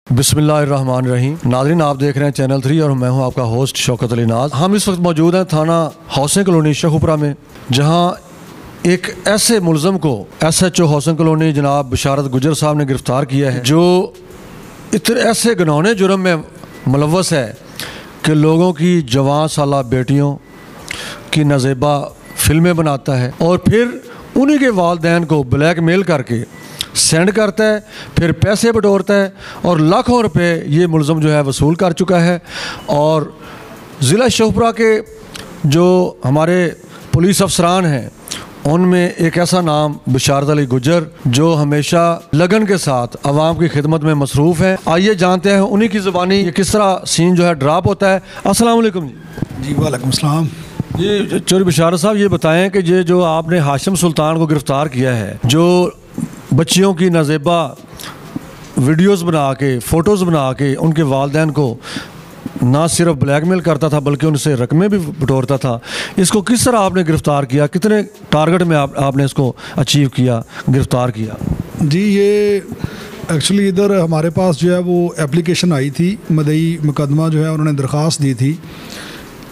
बिस्मिल्लाहिर्रहमानिर्रहीम। नाज़रीन, आप देख रहे हैं चैनल 3 और मैं हूं आपका होस्ट शौकत अली नाज। हम इस वक्त मौजूद हैं थाना हाउसिंग कॉलोनी शेखुपुरा में, जहां एक ऐसे मुलज़म को SHO हाउसिंग कॉलोनी जनाब बिशारत गुजर साहब ने गिरफ़्तार किया है, जो इतने ऐसे घिनौने जुर्म में मुलव्वस है कि लोगों की जवान साला बेटियों की नाज़ेबा फिल्में बनाता है और फिर उन्हीं के वालिदैन को ब्लैकमेल करके सेंड करता है, फिर पैसे बटोरता है और लाखों रुपए ये मुलज़म जो है वसूल कर चुका है। और ज़िला शेखुपुरा के जो हमारे पुलिस अफसरान हैं, उनमें एक ऐसा नाम बिशारत अली गुजर, जो हमेशा लगन के साथ आवाम की खिदमत में मसरूफ़ है। आइए जानते हैं उन्हीं की ज़बानी ये किस तरह सीन जो है ड्राप होता है। अस्सलाम वालेकुम जी। वालेकुम सलाम। ये चोरी बिशारत साहब, ये बताएं कि ये जो आपने हाशिम सुल्तान को गिरफ़्तार किया है, जो बच्चियों की नाज़ेबा वीडियोज़ बना के फ़ोटोज़ बना के उनके वालिदैन को ना सिर्फ ब्लैकमेल करता था बल्कि उनसे रकमें भी बटोरता था, इसको किस तरह आपने गिरफ़्तार किया? कितने टारगेट में आपने इसको अचीव किया, गिरफ़्तार किया? जी, ये एक्चुअली इधर हमारे पास जो है वो एप्लीकेशन आई थी, मदई मुकदमा जो है उन्होंने दरख्वास्त दी थी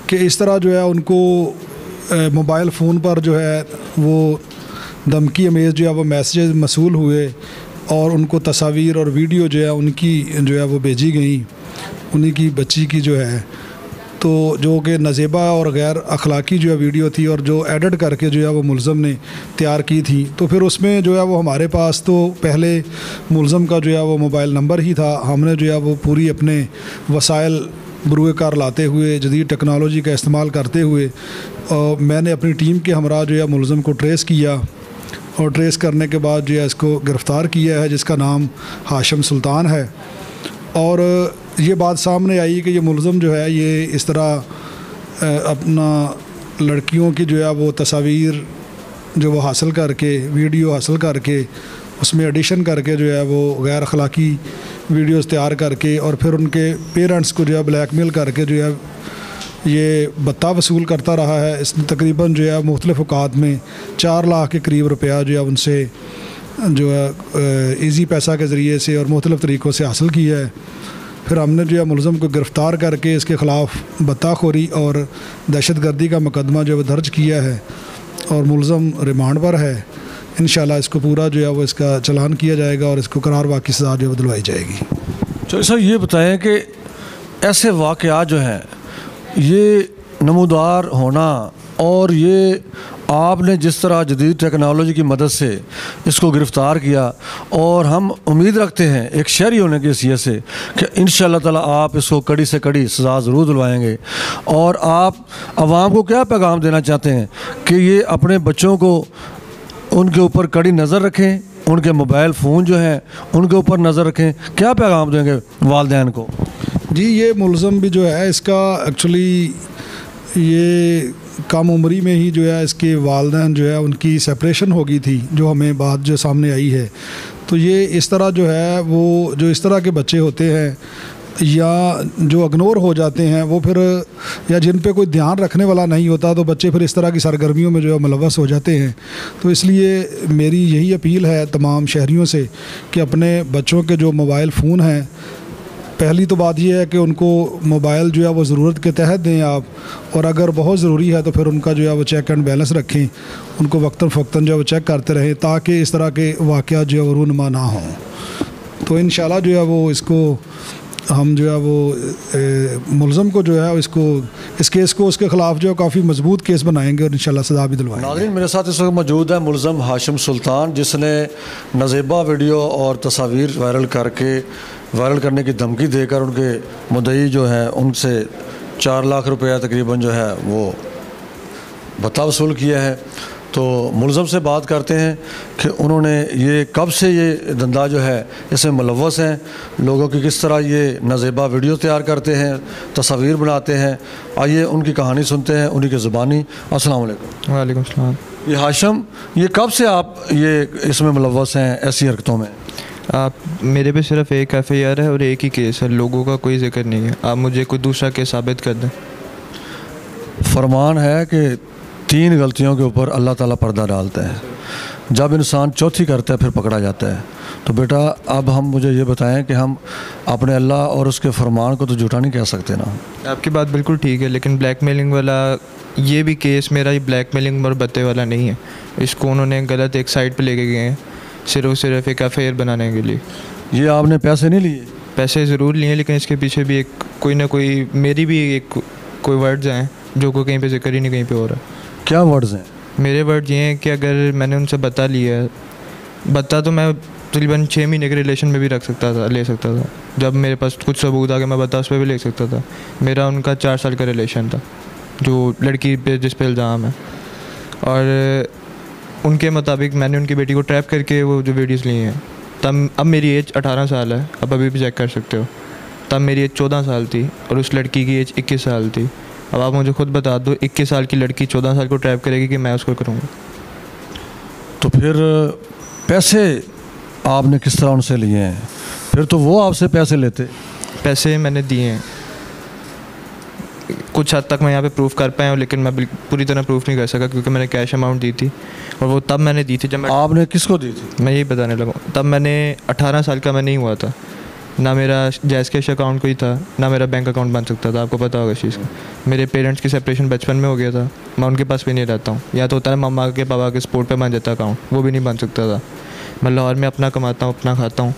कि इस तरह जो है उनको मोबाइल फ़ोन पर जो है वो धमकी अमेज़ जो है वो मैसेज मसूल हुए और उनको तस्वीर और वीडियो जो है उनकी जो है वो भेजी गई, उन्हीं की बच्ची की जो है, तो जो कि नाज़ेबा और गैर अखलाकी जो है वीडियो थी और जो एडिट करके जो है वो मुलज़म ने तैयार की थी। तो फिर उसमें जो है वो हमारे पास तो पहले मुलज़म का जो है वो मोबाइल नंबर ही था। हमने जो है वो पूरी अपने वसाइल बरूए कार लाते हुए, जदीद टेक्नोलॉजी का इस्तेमाल करते हुए मैंने अपनी टीम के हमरा जो है मुलज़म को ट्रेस किया और ट्रेस करने के बाद जो है इसको गिरफ़्तार किया है, जिसका नाम हाशिम सुल्तान है। और ये बात सामने आई कि ये मुलज़म जो है ये इस तरह अपना लड़कियों की जो है वो तस्वीर जो वो हासिल करके, वीडियो हासिल करके उसमें एडिशन करके जो है वो गैर अखलाकी वीडियोज़ तैयार करके और फिर उनके पेरेंट्स को जो है ब्लैकमेल करके जो है ये भत्ता वसूल करता रहा है। इसने तकरीबन जो है मुख्तलिफ़ औक़ात में 4 लाख के करीब रुपया जो है उनसे जो है ईज़ी पैसा के ज़रिए से और मुख्तलिफ़ तरीक़ों से हासिल किया है। फिर हमने जो है मुलज़म को गिरफ़्तार करके इसके ख़िलाफ़ भत्ताखोरी और दहशतगर्दी का मुकदमा जो है दर्ज किया है और मुलज़म रिमांड पर है। इंशाल्लाह इसको पूरा जो है वो इसका चलान किया जाएगा और इसको करार वाक़ई सज़ा जो है दिलवाई जाएगी। तो सर ये बताएं कि ऐसे वाक़यात जो हैं ये नमूदार होना और ये आपने जिस तरह जदीद टेक्नोलॉजी की मदद से इसको गिरफ़्तार किया, और हम उम्मीद रखते हैं एक शहरी होने की हैसियत से कि इंशाअल्लाह ताला आप इसको कड़ी से कड़ी सज़ा ज़रूर दिलवाएंगे। और आप आवाम को क्या पैगाम देना चाहते हैं कि ये अपने बच्चों को उनके ऊपर कड़ी नज़र रखें, उनके मोबाइल फ़ोन जो हैं उनके ऊपर नज़र रखें, क्या पैगाम देंगे वालिदैन को? जी, ये मुलज़म भी जो है इसका एक्चुअली ये कम उम्री में ही जो है इसके वालिदैन जो है उनकी सेपरेशन हो गई थी, जो हमें बात जो सामने आई है। तो ये इस तरह जो है वो जो इस तरह के बच्चे होते हैं या जो इग्नोर हो जाते हैं वो फिर, या जिन पे कोई ध्यान रखने वाला नहीं होता, तो बच्चे फिर इस तरह की सरगर्मियों में जो है मुलव्वस हो जाते हैं। तो इसलिए मेरी यही अपील है तमाम शहरियों से कि अपने बच्चों के जो मोबाइल फ़ोन हैं, पहली तो बात यह है कि उनको मोबाइल जो है वो ज़रूरत के तहत दें आप, और अगर बहुत ज़रूरी है तो फिर उनका जो है वो चेक एंड बैलेंस रखें, उनको वक्तन फ़क्तन जो है वो चेक करते रहें ताकि इस तरह के वाक़यात जो है वो रूनुमा ना हों। तो इंशाल्लाह जो है वो इसको हम जो है वो मुलज़म को जो है इसको इस केस को उसके ख़िलाफ़ जो है काफ़ी मजबूत केस बनाएंगे और इंशाल्लाह सज़ा भी दिलवाएंगे। नाज़रीन, मेरे साथ इस वक्त मौजूद है मुलज़म हाशिम सुल्तान, जिसने नाज़ेबा वीडियो और तस्वीर वायरल करने की धमकी देकर उनके मुद्दई जो है उनसे 4 लाख रुपया तकरीबन जो है वो भत्ता वसूल किया है। तो मुलज़म से बात करते हैं कि उन्होंने ये कब से ये धंधा जो है इसमें मुलव्वस हैं, लोगों की किस तरह ये नाज़ेबा वीडियो तैयार करते हैं, तस्वीर बनाते हैं। आइए उनकी कहानी सुनते हैं उन्हीं की ज़ुबानी। अस्सलाम वालेकुम। वालेकुम सलाम। ये हाशिम, ये कब से आप ये इसमें मुलव्वस हैं ऐसी हरकतों में? आप मेरे पे सिर्फ एक FIR है और एक ही केस है, लोगों का कोई जिक्र नहीं है। आप मुझे कोई दूसरा केस साबित कर दें। फरमान है कि 3 गलतियों के ऊपर अल्लाह ताला पर्दा डालता है। जब इंसान चौथी करता है फिर पकड़ा जाता है। तो बेटा अब हम मुझे ये बताएं कि हम अपने अल्लाह और उसके फरमान को तो झूठा नहीं कह सकते ना। आपकी बात बिल्कुल ठीक है, लेकिन ब्लैकमेलिंग वाला ये भी केस मेरा ये ब्लैकमेलिंग और बत्ते वाला नहीं है। इसको उन्होंने गलत एक साइड पे लेके गए हैं सिर्फ एक FIR बनाने के लिए। ये आपने पैसे नहीं लिए? पैसे ज़रूर लिए, लेकिन इसके पीछे भी एक कोई ना कोई मेरी भी एक कोई वर्ड्स हैं जो कोई कहीं पे जिक्र ही नहीं कहीं पे हो रहा। क्या वर्ड्स हैं? मेरे वर्ड ये हैं कि अगर मैंने उनसे बता लिया है, बता तो मैं तकरीबन 6 महीने के रिलेशन में भी ले सकता था। जब मेरे पास कुछ सबूत आ गया मैं बता उस पर भी ले सकता था। मेरा उनका 4 साल का रिलेशन था जो लड़की पे जिस पे इल्ज़ाम है, और उनके मुताबिक मैंने उनकी बेटी को ट्रैप करके वो जो वीडियोस लिए हैं। तब अब मेरी एज 18 साल है, अब अभी भी चेक कर सकते हो। तब मेरी एज 14 साल थी और उस लड़की की एज 21 साल थी। अब आप मुझे खुद बता दो 21 साल की लड़की 14 साल को ट्रैप करेगी कि मैं उसको करूँगा? तो फिर पैसे आपने किस तरह उनसे लिए हैं? फिर तो वो आपसे पैसे लेते। पैसे मैंने दिए हैं, कुछ हद तक मैं यहाँ पे प्रूफ कर पाया हूँ, लेकिन मैं पूरी तरह प्रूफ नहीं कर सका क्योंकि मैंने कैश अमाउंट दी थी, और वो तब मैंने दी थी जब आपने किसको दी थी? मैं यही बताने लगा। तब मैंने 18 साल का मैं नहीं हुआ था, ना मेरा जैज़ कैश अकाउंट कोई था, ना मेरा बैंक अकाउंट बन सकता था। आपको पता होगा इस चीज़ का। मेरे पेरेंट्स की सेपरेशन बचपन में हो गया था, मैं उनके पास भी नहीं रहता हूँ। या तो होता है मम्मा के पापा के सपोर्ट पे बन जाता अकाउंट, वो भी नहीं बन सकता था। मैं लाहौर में अपना कमाता हूँ, अपना खाता हूँ,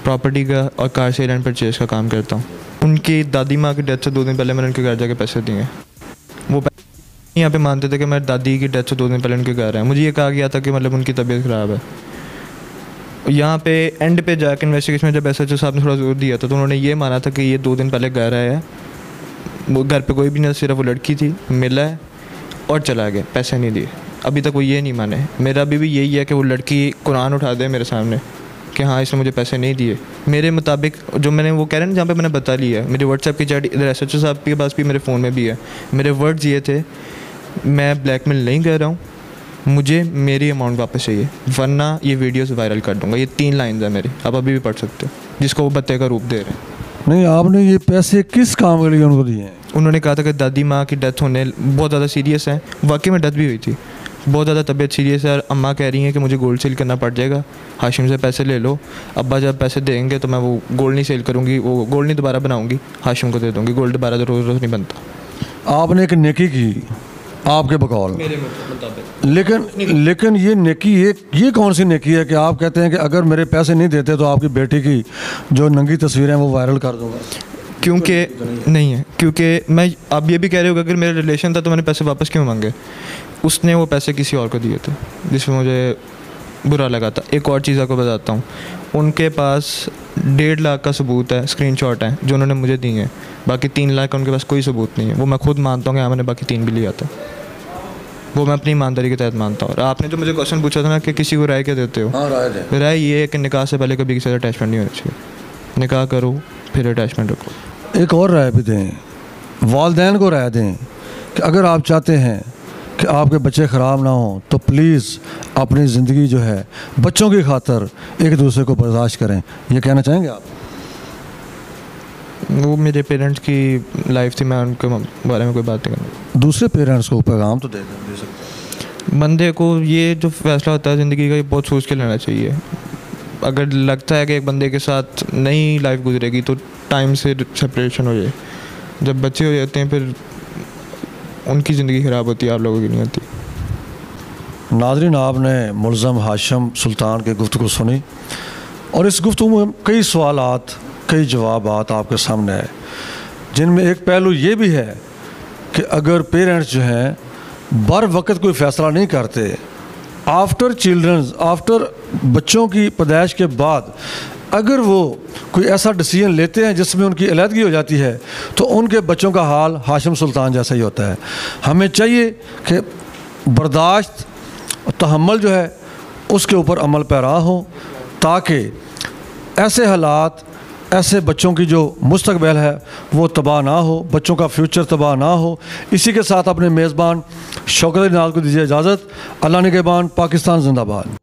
प्रॉपर्टी का और कार सेल एंड परचेज का काम करता हूँ। उनकी दादी माँ की डेथ से 2 दिन पहले मैंने उनके घर जाके पैसे दिए। वो यहाँ पे मानते थे कि मेरी दादी की डेथ से 2 दिन पहले उनके घर है। मुझे ये कहा गया था कि मतलब उनकी तबीयत ख़राब है। यहाँ पे एंड पे जाकर इन्वेस्टिगेशन में जब SHO साहब ने थोड़ा जोर दिया था तो उन्होंने ये माना था कि ये 2 दिन पहले घर आया है, वो घर पे कोई भी नहीं, सिर्फ वो लड़की थी, मिला है और चला गया, पैसे नहीं दिए। अभी तक वो ये नहीं माने। मेरा अभी भी यही है कि वो लड़की कुरान उठा दे मेरे सामने कि हाँ इसने मुझे पैसे नहीं दिए। मेरे मुताबिक जो मैंने वो कह रहे हैं जहाँ पे मैंने बता लिया है, मेरे व्हाट्सएप की चैट इधर SHO साहब के पास भी, मेरे फ़ोन में भी है। मेरे वर्ड्स ये थे, मैं ब्लैकमेल नहीं कर रहा हूँ, मुझे मेरी अमाउंट वापस चाहिए वरना ये वीडियोस वायरल कर दूंगा। ये 3 लाइन्स है मेरी, आप अभी भी पढ़ सकते हो, जिसको वो बत्ते का रूप दे रहे हैं। नहीं, आपने ये पैसे किस काम के लिए उनको दिए हैं? उन्होंने कहा था कि दादी माँ की डेथ होने बहुत ज़्यादा सीरियस है। वाकई में डेथ भी हुई थी, बहुत ज़्यादा तबीयत सीरियस है, और अम्मा कह रही हैं कि मुझे गोल्ड सेल करना पड़ जाएगा, हाशिम से पैसे ले लो। अब्बा जब पैसे देंगे तो मैं वो गोल्ड नहीं सेल करूँगी, वो गोल्ड नहीं दोबारा बनाऊँगी, हाशिम को दे दूँगी। गोल्ड दोबारा तो रोज़ नहीं बनता। आपने एक नेकी की आपके बकौल, मेरे मुताबिक। लेकिन ये नेकी, ये कौन सी नेकी है कि आप कहते हैं कि अगर मेरे पैसे नहीं देते तो आपकी बेटी की जो नंगी तस्वीरें हैं वो वायरल कर दूँगा? क्योंकि नहीं है, क्योंकि मैं आप ये भी कह रहे हो कि अगर मेरा रिलेशन था तो मैंने पैसे वापस क्यों मांगे? उसने वो पैसे किसी और को दिए थे जिसमें मुझे बुरा लगा था। एक और चीज़ आपको बताता हूँ, उनके पास 1.5 लाख का सबूत है, स्क्रीनशॉट है जो उन्होंने मुझे दिए हैं। बाकी 3 लाख का उनके पास कोई सबूत नहीं है। वो मैं खुद मानता हूँ कि हाँ मैंने बाकी 3 भी लिया था, वो मैं अपनी ईमानदारी के तहत मानता हूँ। और आपने जो मुझे क्वेश्चन पूछा था ना कि किसी को राय क्या देते हो? हाँ, राय दें। राय ये है कि निकाह से पहले कभी किसी से अटैचमेंट नहीं होनी चाहिए। निकाह करो फिर अटैचमेंट रखो। एक और राय भी दें, वालिदैन को राय दें कि अगर आप चाहते हैं कि आपके बच्चे ख़राब ना हों तो प्लीज़ अपनी ज़िंदगी जो है बच्चों की खातर एक दूसरे को बर्दाश्त करें। ये कहना चाहेंगे आप? वो मेरे पेरेंट्स की लाइफ थी, मैं उनके बारे में कोई बात नहीं करूँगा। दूसरे पेरेंट्स को पैगाम तो दे सकते हैं। बंदे को ये जो फैसला होता है ज़िंदगी का, ये बहुत सोच के लेना चाहिए। अगर लगता है कि एक बंदे के साथ नई लाइफ गुजरेगी तो टाइम से सेपरेशन हो जाए। जब बच्चे हो जाते हैं फिर उनकी ज़िंदगी ख़राब होती है, आप लोगों की नहीं होती। नाज़रीन, आपने मुल्ज़म हाशिम सुल्तान की गुफ्तगू सुनी और इस गुफ्तगू में कई सवालात, कई जवाबात आपके सामने है, जिनमें एक पहलू ये भी है कि अगर पेरेंट्स जो हैं बर वक्त कोई फ़ैसला नहीं करते, आफ्टर बच्चों की पैदाइश के बाद अगर वो कोई ऐसा डिसीजन लेते हैं जिसमें उनकी अलहदगी हो जाती है तो उनके बच्चों का हाल हाशिम सुल्तान जैसा ही होता है। हमें चाहिए कि बर्दाश्त, तहम्मुल जो है उसके ऊपर अमल पैरा हो, ताकि ऐसे हालात, ऐसे बच्चों की जो मुस्तकबिल है वो तबाह ना हो, बच्चों का फ्यूचर तबाह ना हो। इसी के साथ अपने मेज़बान शौकत अली नाज़ को दीजिए इजाज़त। अल्लाह निगहबान। पाकिस्तान जिंदाबाद।